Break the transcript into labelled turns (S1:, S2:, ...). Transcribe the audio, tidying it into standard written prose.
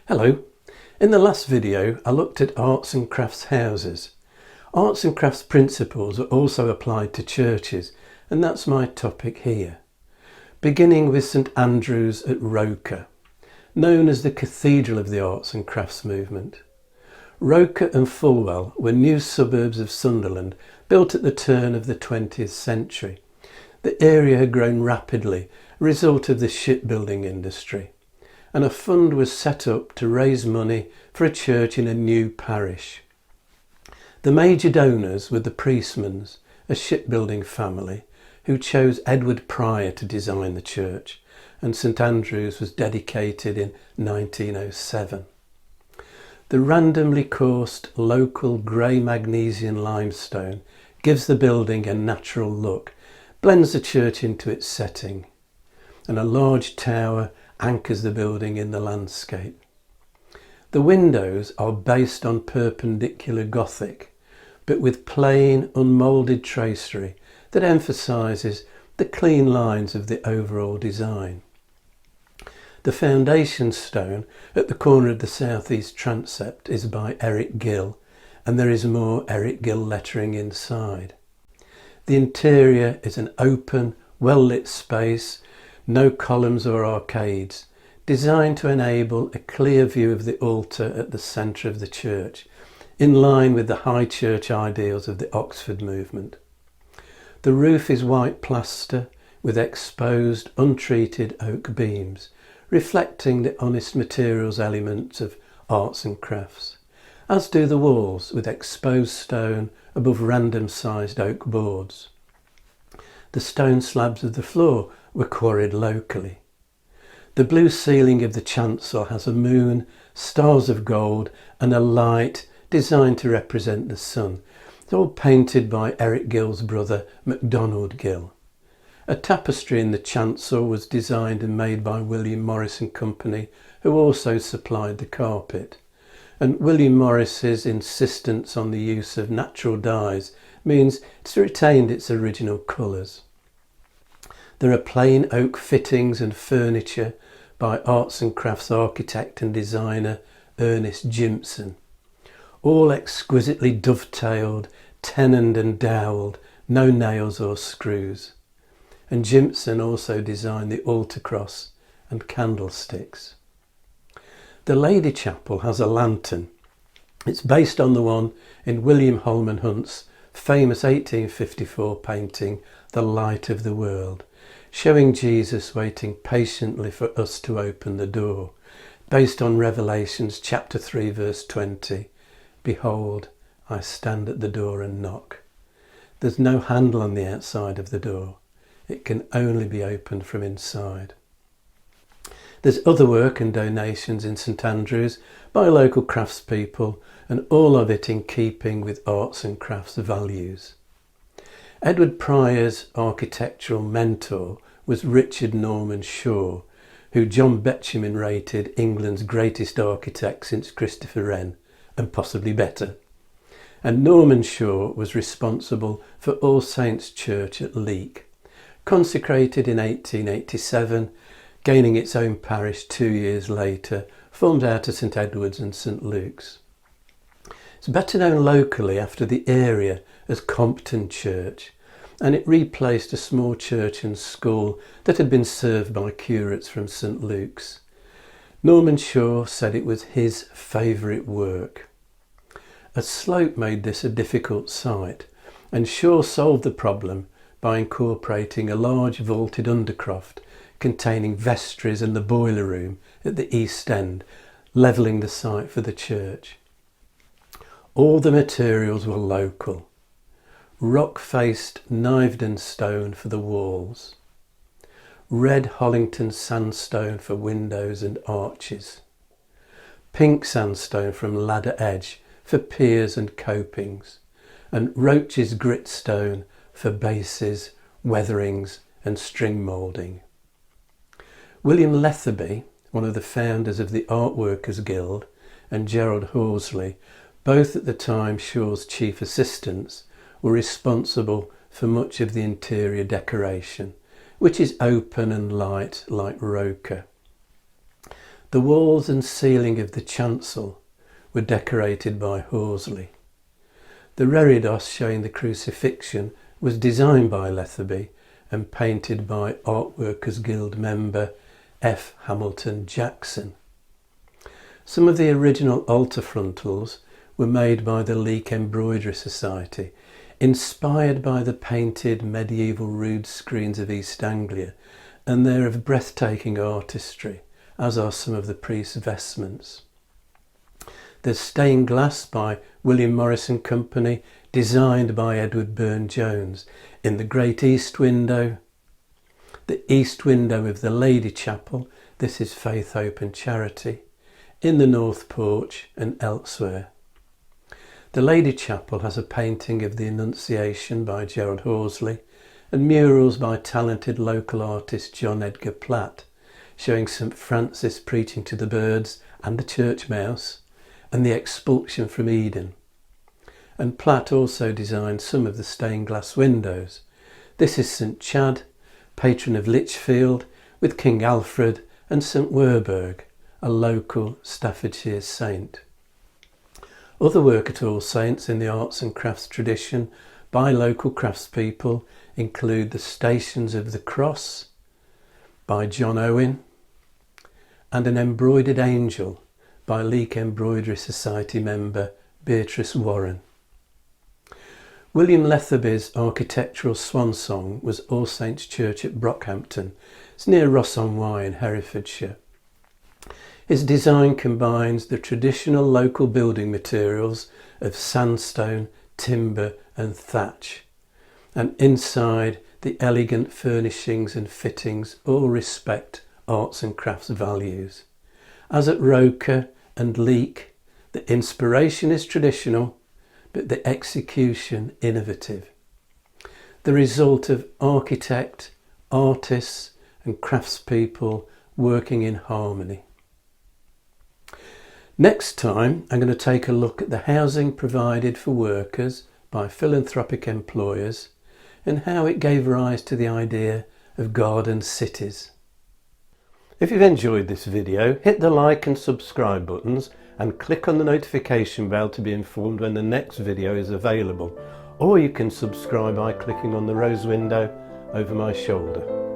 S1: Hello. In the last video I looked at arts and crafts houses. Arts and crafts principles are also applied to churches, and that's my topic here. Beginning with St Andrew's at Roker, known as the Cathedral of the Arts and Crafts movement. Roker and Fulwell were new suburbs of Sunderland built at the turn of the 20th century. The area had grown rapidly, a result of the shipbuilding industry, and a fund was set up to raise money for a church in a new parish. The major donors were the Priestmans, a shipbuilding family, who chose Edward Pryor to design the church, and St Andrew's was dedicated in 1907. The randomly coursed local grey magnesian limestone gives the building a natural look, blends the church into its setting, and a large tower anchors the building in the landscape. The windows are based on perpendicular Gothic, but with plain, unmoulded tracery that emphasises the clean lines of the overall design. The foundation stone at the corner of the southeast transept is by Eric Gill, and there is more Eric Gill lettering inside. The interior is an open, well-lit space, no columns or arcades, designed to enable a clear view of the altar at the centre of the church, in line with the high church ideals of the Oxford movement. The roof is white plaster with exposed, untreated oak beams, reflecting the honest materials elements of arts and crafts, as do the walls with exposed stone above random-sized oak boards. The stone slabs of the floor were quarried locally. The blue ceiling of the chancel has a moon, stars of gold and a light designed to represent the sun. It's all painted by Eric Gill's brother MacDonald Gill. A tapestry in the chancel was designed and made by William Morris and Company, who also supplied the carpet. And William Morris's insistence on the use of natural dyes means it's retained its original colours. There are plain oak fittings and furniture by arts and crafts architect and designer Ernest Jimson, all exquisitely dovetailed, tenoned and dowelled, no nails or screws. And Jimson also designed the altar cross and candlesticks. The Lady Chapel has a lantern. It's based on the one in William Holman Hunt's famous 1854 painting, The Light of the World, showing Jesus waiting patiently for us to open the door, based on Revelations chapter 3 verse 20. Behold, I stand at the door and knock. There's no handle on the outside of the door. It can only be opened from inside. There's other work and donations in St Andrews by local craftspeople, and all of it in keeping with arts and crafts values. Edward Pryor's architectural mentor was Richard Norman Shaw, who John Betjeman rated England's greatest architect since Christopher Wren, and possibly better. And Norman Shaw was responsible for All Saints' Church at Leek, consecrated in 1887, gaining its own parish 2 years later, formed out of St Edward's and St Luke's. It's better known locally after the area as Compton Church, and it replaced a small church and school that had been served by curates from St Luke's. Norman Shaw said it was his favourite work. A slope made this a difficult site, and Shaw solved the problem by incorporating a large vaulted undercroft containing vestries and the boiler room at the east end, levelling the site for the church. All the materials were local. Rock-faced Kniveden stone for the walls. Red Hollington sandstone for windows and arches. Pink sandstone from Ladder Edge for piers and copings. And Roach's gritstone for bases, weatherings and string moulding. William Letherby, one of the founders of the Art Workers Guild, and Gerald Horsley, both at the time Shaw's chief assistants, were responsible for much of the interior decoration, which is open and light like Roker. The The walls and ceiling of the chancel were decorated by Horsley. The reredos showing the crucifixion was designed by Lethaby and painted by Art Workers Guild member F. Hamilton Jackson. Some of the original altar frontals were made by the Leek Embroidery Society, inspired by the painted medieval rood screens of East Anglia, and they're of breathtaking artistry, as are some of the priests' vestments. There's stained glass by William Morris and Company, designed by Edward Burne-Jones, in the Great East Window, the East Window of the Lady Chapel, this is Faith, Hope and Charity, in the North Porch and elsewhere. The Lady Chapel has a painting of the Annunciation by Gerald Horsley and murals by talented local artist John Edgar Platt, showing St Francis preaching to the birds and the church mouse and the expulsion from Eden. And Platt also designed some of the stained glass windows. This is St Chad, patron of Lichfield, with King Alfred and St Werburgh, a local Staffordshire saint. Other work at All Saints in the arts and crafts tradition by local craftspeople include the Stations of the Cross by John Owen and an embroidered angel by Leek Embroidery Society member Beatrice Warren. William Lethaby's architectural swan song was All Saints Church at Brockhampton. It's near Ross-on-Wye in Herefordshire. His design combines the traditional local building materials of sandstone, timber and thatch, and inside the elegant furnishings and fittings all respect arts and crafts values. As at Roker and Leek, the inspiration is traditional, but the execution innovative. The result of architect, artists and craftspeople working in harmony. Next time I'm going to take a look at the housing provided for workers by philanthropic employers and how it gave rise to the idea of garden cities. If you've enjoyed this video, hit the like and subscribe buttons and click on the notification bell to be informed when the next video is available, or you can subscribe by clicking on the rose window over my shoulder.